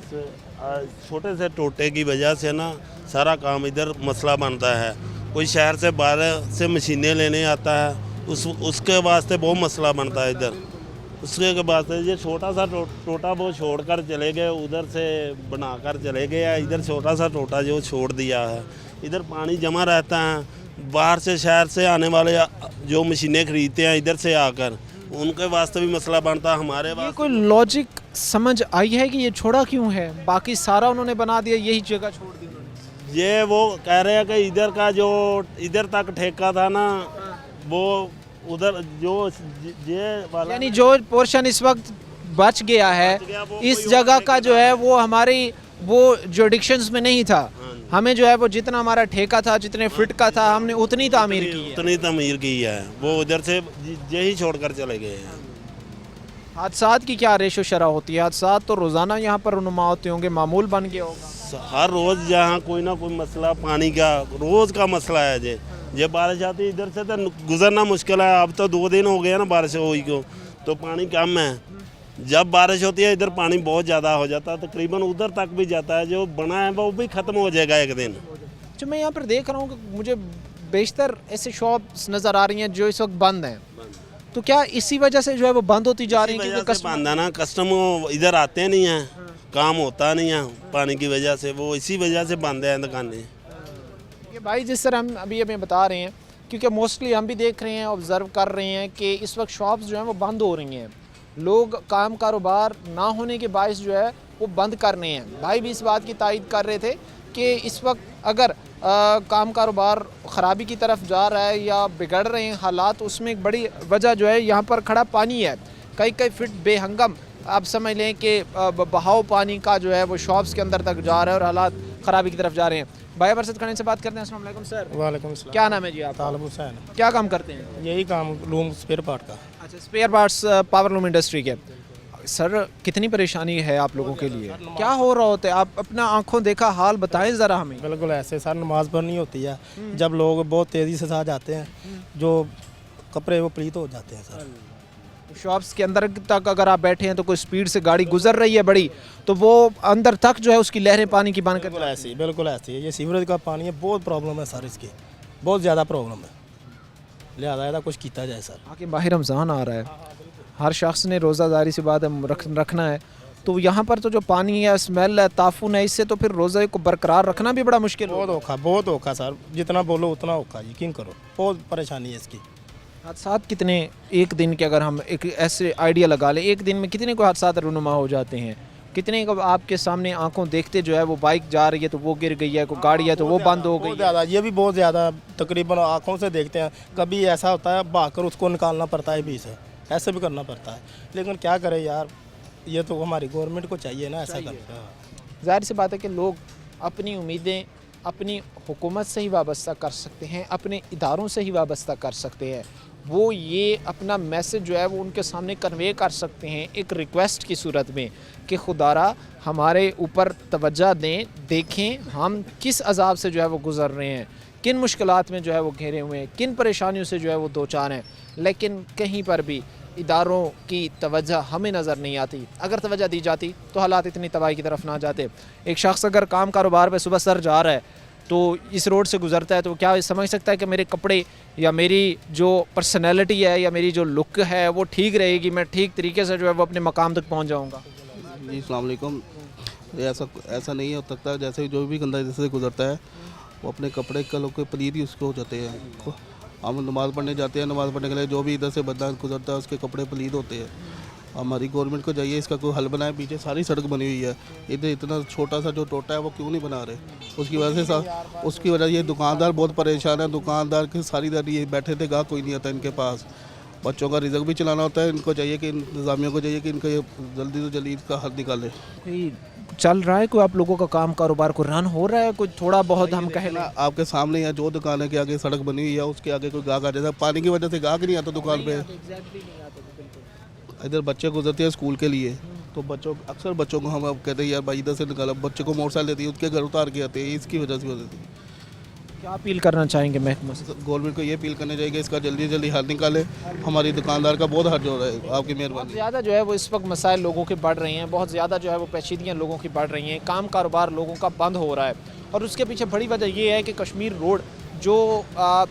छोटे से टोटे की वजह से ना सारा काम इधर मसला बनता है। कोई शहर से बाहर से मशीनें लेने आता है, उसके वास्ते बहुत मसला बनता है इधर। उसके बाद ये छोटा सा टोटा वो छोड़कर चले गए, उधर से बनाकर चले गए, इधर छोटा सा टोटा जो छोड़ दिया है, इधर पानी जमा रहता है। बाहर से शहर से आने वाले जो मशीनें खरीदते हैं इधर से आकर, उनके वास्ते भी मसला बनता है। हमारे वास्ते कोई लॉजिक समझ आई है कि ये छोड़ा क्यों है? बाकी सारा उन्होंने बना दिया, यही जगह छोड़ दी उन्होंने। ये वो कह रहे हैं कि इधर का जो इधर तक ठेका था ना, वो उधर जो ये वाला, यानी जो पोर्शन इस वक्त बच गया है इस जगह का जो है वो हमारी वो जुडिक्शंस में नहीं था। हमें जो है वो जितना हमारा ठेका था, जितने फिट का था, हमने उतनी तामीर की है। उतनी तामीर की है, वो उधर से यही छोड़कर चले गए हैं। हादसात की क्या रेशो शरह होती है? हादसात तो रोज़ाना यहाँ पर रुनुमा होते होंगे, मामूल बन गया होगा। हर रोज़ यहाँ कोई ना कोई मसला पानी का रोज़ का मसला है। जब बारिश आती है इधर से तो गुजरना मुश्किल है। अब तो 2 दिन हो गए ना बारिश हुई को, तो पानी कम है। जब बारिश होती है इधर पानी बहुत ज़्यादा हो जाता है, तकरीबन उधर तक भी जाता है। जो बना है वो भी ख़त्म हो जाएगा एक दिन। जो मैं यहाँ पर देख रहा हूँ कि मुझे बेशतर ऐसे शॉप्स नज़र आ रही हैं जो इस वक्त बंद हैं, तो क्या इसी वजह से जो है वो बंद होती जा रही है? क्योंकि बंद है ना, कस्टमर इधर आते नहीं हैं, काम होता नहीं है पानी की वजह से, वो इसी वजह से बंद है दुकानें। ये भाई जिस तरह हम अभी हमें बता रहे हैं, क्योंकि मोस्टली हम भी देख रहे हैं, ऑब्ज़र्व कर रहे हैं कि इस वक्त शॉप्स जो हैं वो बंद हो रही हैं। लोग काम कारोबार ना होने के बायस जो है वो बंद कर रहे हैं। भाई भी इस बात की तायद कर रहे थे कि इस वक्त अगर काम कारोबार ख़राबी की तरफ जा रहा है या बिगड़ रहे हैं हालात, उसमें एक बड़ी वजह जो है यहाँ पर खड़ा पानी है। कई फिट बेहंगम आप समझ लें कि बहाव पानी का जो है वो शॉप्स के अंदर तक जा रहा है और हालात ख़राबी की तरफ जा रहे हैं। भाई बरसत खाने से बात करते हैं। अस्सलाम वालेकुम सर। वालेकुम सलाम। क्या नाम है जी आप? तालिब हुसैन। क्या काम करते हैं? यही काम लूम स्पेयर पार्ट का। अच्छा, spare parts power loom industry के। सर कितनी परेशानी है आप लोगों के लिए? क्या हो रहा होता है? आप अपना आंखों देखा हाल बताएं ज़रा हमें। बिल्कुल ऐसे सर, नमाज पढ़नी होती है, जब लोग बहुत तेज़ी से आ जाते हैं, जो कपड़े वो प्लीत हो जाते हैं सर। शॉप्स के अंदर तक अगर आप बैठे हैं तो कोई स्पीड से गाड़ी गुजर रही है बड़ी, तो वो अंदर तक जो है उसकी लहरें पानी की बन कर बिल्कुल ऐसी है। ये सीवरेज का पानी है, बहुत प्रॉब्लम है सर, इसकी बहुत ज़्यादा प्रॉब्लम है, लिहाजा ऐसा कुछ किया जाए सर। आगे माह रमज़ान आ रहा है, हर शख्स ने रोज़ादारी से बाद रखना है, तो यहाँ पर तो जो पानी है, स्मेल है, ताफुन है, इससे तो फिर रोज़े को बरकरार रखना भी बड़ा मुश्किल है। बहुत औखा सर, जितना बोलो उतना औखा, यकीन करो, बहुत परेशानी है इसकी। हादसात कितने एक दिन के, अगर हम एक ऐसे आइडिया लगा लें, एक दिन में कितने को हादसात रूनुमा हो जाते हैं? कितने को आपके सामने आंखों देखते जो है वो बाइक जा रही है तो वो गिर गई है, कोई गाड़ी है तो वो बंद हो गई बहुत है। ज़्यादा, ये भी बहुत ज़्यादा तकरीबन आंखों से देखते हैं। कभी ऐसा होता है भागकर उसको निकालना पड़ता है बीच से, ऐसे भी करना पड़ता है। लेकिन क्या करें यार, ये तो हमारी गवर्नमेंट को चाहिए ना ऐसा करना। ज़ाहिर सी बात है कि लोग अपनी उम्मीदें अपनी हुकूमत से ही वाबस्ता कर सकते हैं, अपने इदारों से ही वाबस्ता कर सकते हैं। वो ये अपना मैसेज जो है वो उनके सामने कन्वे कर सकते हैं एक रिक्वेस्ट की सूरत में कि खुदारा हमारे ऊपर तवज्जो दें, देखें हम किस अजाब से जो है वो गुज़र रहे हैं, किन मुश्किलात में जो है वो घिरे हुए हैं, किन परेशानियों से जो है वो दो चार हैं। लेकिन कहीं पर भी इदारों की तवज्जो हमें नज़र नहीं आती। अगर तवज्जो दी जाती तो हालात इतनी तबाही की तरफ ना जाते। एक शख्स अगर काम कारोबार पे सुबह सर जा रहा है तो इस रोड से गुज़रता है तो क्या समझ सकता है कि मेरे कपड़े या मेरी जो पर्सनैलिटी है या मेरी जो लुक है वो ठीक रहेगी, मैं ठीक तरीके से जो है वो अपने मकाम तक पहुंच जाऊंगा। जी अस्सलाम वालेकुम। ऐसा नहीं हो सकता। जैसे जो भी गंदा जैसे गुजरता है वो अपने कपड़े कल के पलीद ही उसको हो जाते हैं। हम नमाज़ पढ़ने जाते हैं, नमाज़ पढ़ने के लिए जो भी इधर से बंदा गुजरता है उसके कपड़े पलीद होते हैं। हमारी गवर्नमेंट को चाहिए इसका कोई हल बनाए। पीछे सारी सड़क बनी हुई है, इधर इतना छोटा सा जो टोटा है वो क्यों नहीं बना रहे? उसकी वजह ये दुकानदार बहुत परेशान है। दुकानदार के सारी दर ये बैठे थे, कोई नहीं आता इनके पास। बच्चों का रिजल्ट भी चलाना होता है, इनको चाहिए कि इंतज़ामिया को चाहिए कि इनका ये जल्दी से जल्दी इसका हल निकाले। चल रहा है कोई आप लोगों का काम कारोबार को रन हो रहा है कोई थोड़ा बहुत? हम कहें ना आपके सामने या जो दुकान के आगे सड़क बनी हुई है उसके आगे कोई गाहक आ जाता है, पानी की वजह से गाहक नहीं आता दुकान पे। इधर बच्चे गुजरते हैं स्कूल के लिए तो अक्सर बच्चों को हम अब कहते हैं यार भाई इधर से निकालो, बच्चे को मोटरसाइकिल देती है उसके घर उतार के आते हैं, इसकी वजह से होती है। क्या अपील करना चाहेंगे महकमा से? गवर्नमेंट को ये अपील करनी चाहिए कि इसका जल्दी जल्दी हल निकाले। हमारी दुकानदार का बहुत हर्ज हो रहा है, आपकी मेहरबानी। ज़्यादा जो है वो इस वक्त मसाइल लोगों के बढ़ रही हैं, बहुत ज़्यादा जो है वो पेचीदियाँ लोगों की बढ़ रही हैं, काम कारोबार लोगों का बंद हो रहा है। और उसके पीछे बड़ी वजह ये है कि कश्मीर रोड जो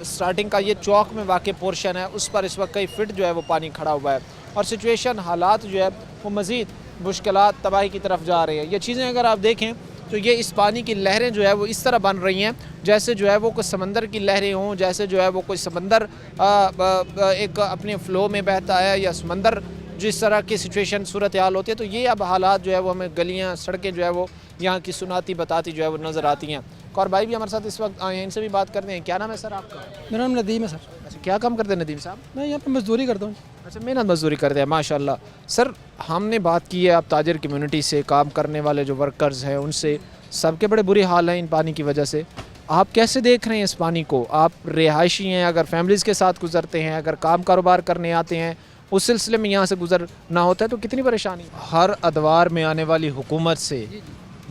स्टार्टिंग का ये चौक में वाक़ पोर्शन है उस पर इस वक्त कई फिट जो है वो पानी खड़ा हुआ है और सिचुएशन हालात जो है वो मज़ीद मुश्किलात तबाही की तरफ जा रही है। ये चीज़ें अगर आप देखें तो ये इस पानी की लहरें जो है वो इस तरह बन रही हैं जैसे जो है वो कोई समंदर की लहरें हों, जैसे जो है वो कोई समंदर एक अपने फ़्लो में बहता है या समंदर जिस तरह की सिचुएशन सूरत हाल होती है। तो ये अब हालात जो है वो हमें गलियाँ सड़कें जो है वो यहाँ की सुनाती बताती जो है वो नज़र आती हैं। और भाई भी हमारे साथ इस वक्त आए हैं, इनसे भी बात करते हैं। क्या नाम है सर आपका? मेरा नाम नदीम है सर। अच्छा, क्या काम करते हैं नदीम साहब? मैं यहाँ पर मजदूरी करता हूँ। अच्छा, मेहनत मजदूरी करते हैं, माशाल्लाह। सर हमने बात की है आप ताजर कम्युनिटी से, काम करने वाले जो वर्कर्स हैं उनसे, सबके बड़े बुरे हाल हैं इन पानी की वजह से। आप कैसे देख रहे हैं इस पानी को? आप रिहायशी हैं, अगर फैमिलीज़ के साथ गुजरते हैं, अगर काम कारोबार करने आते हैं, उस सिलसिले में यहाँ से गुजरना होता है तो कितनी परेशानी? हर अदवार में आने वाली हुकूमत से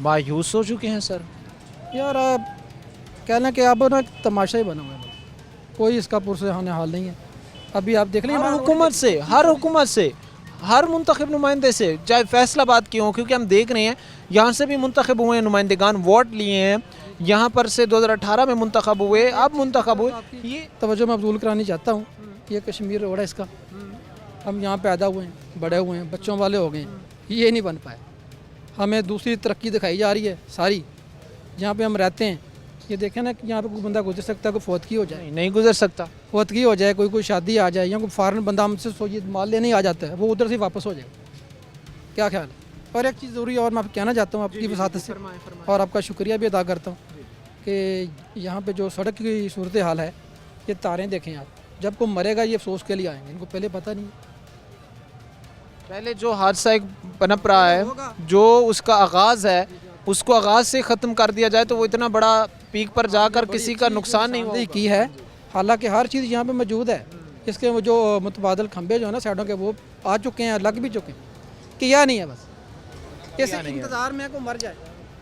मायूस हो चुके हैं सर। यार आप कहना कि अब ना तमाशा ही बना हुआ है, कोई इसका पुरसराहने हाल नहीं है। अभी आप देख लीजिए हर हुकूमत से, हर हुकूमत से, हर मुंतखब नुमाइंदे से, चाहे फैसलाबाद की हो, क्योंकि हम देख रहे हैं यहाँ से भी मुंतखब हुए हैं नुमाइंदेगान, वोट लिए हैं, यहाँ पर से 2018 में मुंतखब हुए, अब मुंतखब हुए। ये तवज्जो मैं अब्दुल करानी चाहता हूँ, ये कश्मीर रोड है इसका, हम यहाँ पैदा हुए हैं, बड़े हुए हैं, बच्चों वाले हो गए हैं, ये नहीं बन पाए। हमें दूसरी तरक्की दिखाई जा रही है सारी, जहाँ पे हम रहते हैं। ये देखें ना कि यहाँ पे कोई बंदा गुजर सकता है, कोई फौतगी हो जाए, नहीं गुजर सकता, फौतगी हो जाए, कोई शादी आ जाए, या कोई फ़ॉरन बंदा हमसे सोचिए माल लेने ही आ जाता है, वो उधर से वापस हो जाए। क्या ख्याल है? और एक चीज़ ज़रूरी और मैं आपको कहना चाहता हूँ आपकी वसात से, और आपका शुक्रिया भी अदा करता हूँ कि यहाँ पर जो सड़क की सूरत हाल है, ये तारें देखें आप, जब कोई मरेगा ये अफसोस के लिए आएंगे, इनको पहले पता नहीं। पहले जो हादसा एक पनप रहा है, जो उसका आगाज़ है, उसको आगाज़ से ख़त्म कर दिया जाए तो वो इतना बड़ा पीक पर जाकर किसी का नुकसान नहीं होगा की है। हालांकि हर चीज़ यहाँ पे मौजूद है, इसके वो जो मुतबादल खंभे जो है ना साइडों के, वो आ चुके हैं, लग भी चुके हैं, किया नहीं है, बस इस इंतज़ार में को मर जाए।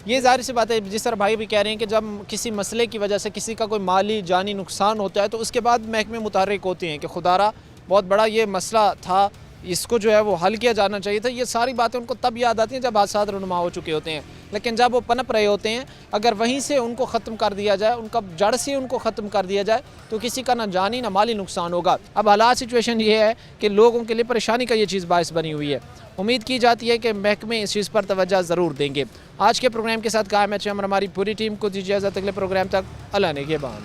ये जाहिर सी बात है, जिस तरह भाई भी कह रहे हैं कि जब किसी मसले की वजह से किसी का कोई माली जानी नुकसान होता है तो उसके बाद महकमे मुतहर्रिक होते हैं कि खुदारा बहुत बड़ा ये मसला था, इसको जो है वो हल किया जाना चाहिए था। ये सारी बातें उनको तब याद आती हैं जब हादसा रुनुमा हो चुके होते हैं, लेकिन जब वो पनप रहे होते हैं, अगर वहीं से उनको ख़त्म कर दिया जाए, उनका जड़ से उनको ख़त्म कर दिया जाए तो किसी का ना जानी ना माली नुकसान होगा। अब हालात सिचुएशन ये है कि लोगों के लिए परेशानी का ये चीज़ बायस बनी हुई है। उम्मीद की जाती है कि महकमे इस चीज़ पर तवज्जो ज़रूर देंगे। आज के प्रोग्राम के साथ कायम है हमारी पूरी टीम को दीजिए इजाज़त, अगले प्रोग्राम तक अल्लाह ने के बाद।